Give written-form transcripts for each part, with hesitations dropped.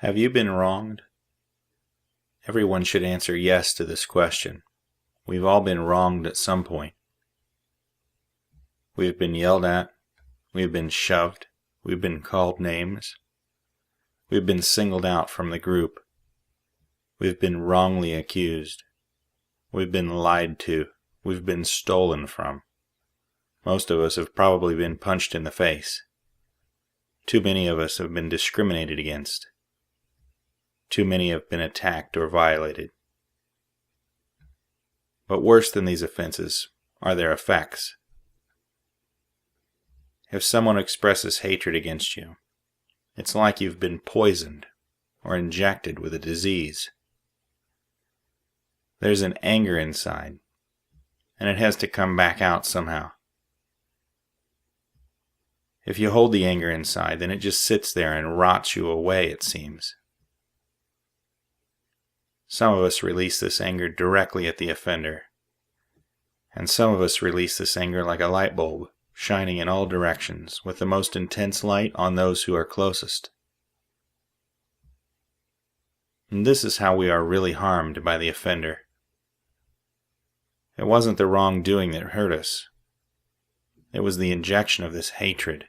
Have you been wronged? Everyone should answer yes to this question. We've all been wronged at some point. We've been yelled at. We've been shoved. We've been called names. We've been singled out from the group. We've been wrongly accused. We've been lied to. We've been stolen from. Most of us have probably been punched in the face. Too many of us have been discriminated against. Too many have been attacked or violated. But worse than these offenses are their effects. If someone expresses hatred against you, it's like you've been poisoned or injected with a disease. There's an anger inside, and it has to come back out somehow. If you hold the anger inside, then it just sits there and rots you away, it seems. Some of us release this anger directly at the offender, and some of us release this anger like a light bulb, shining in all directions, with the most intense light on those who are closest. And this is how we are really harmed by the offender. It wasn't the wrongdoing that hurt us. It was the injection of this hatred.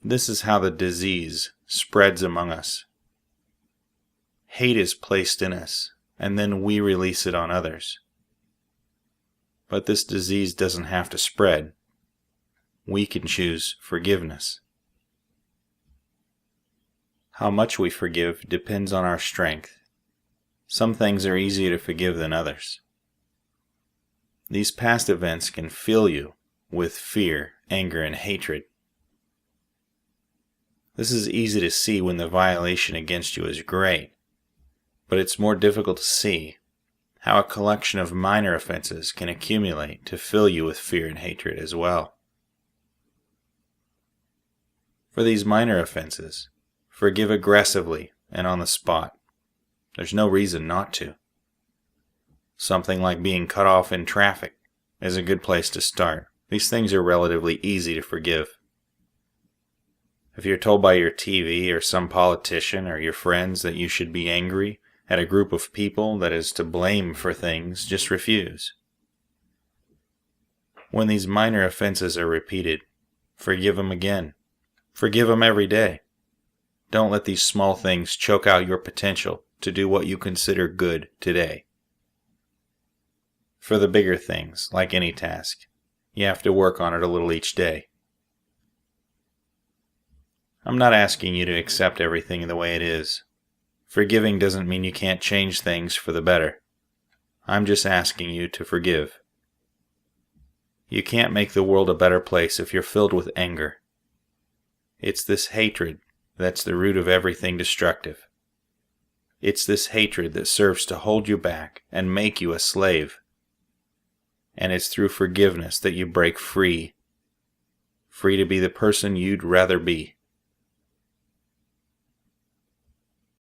This is how the disease spreads among us. Hate is placed in us, and then we release it on others. But this disease doesn't have to spread. We can choose forgiveness. How much we forgive depends on our strength. Some things are easier to forgive than others. These past events can fill you with fear, anger, and hatred. This is easy to see when the violation against you is great, but it's more difficult to see how a collection of minor offenses can accumulate to fill you with fear and hatred as well. For these minor offenses, forgive aggressively and on the spot. There's no reason not to. Something like being cut off in traffic is a good place to start. These things are relatively easy to forgive. If you're told by your TV or some politician or your friends that you should be angry at a group of people that is to blame for things, just refuse. When these minor offenses are repeated, forgive them again. Forgive them every day. Don't let these small things choke out your potential to do what you consider good today. For the bigger things, like any task, you have to work on it a little each day. I'm not asking you to accept everything the way it is. Forgiving doesn't mean you can't change things for the better. I'm just asking you to forgive. You can't make the world a better place if you're filled with anger. It's this hatred that's the root of everything destructive. It's this hatred that serves to hold you back and make you a slave. And it's through forgiveness that you break free. Free to be the person you'd rather be.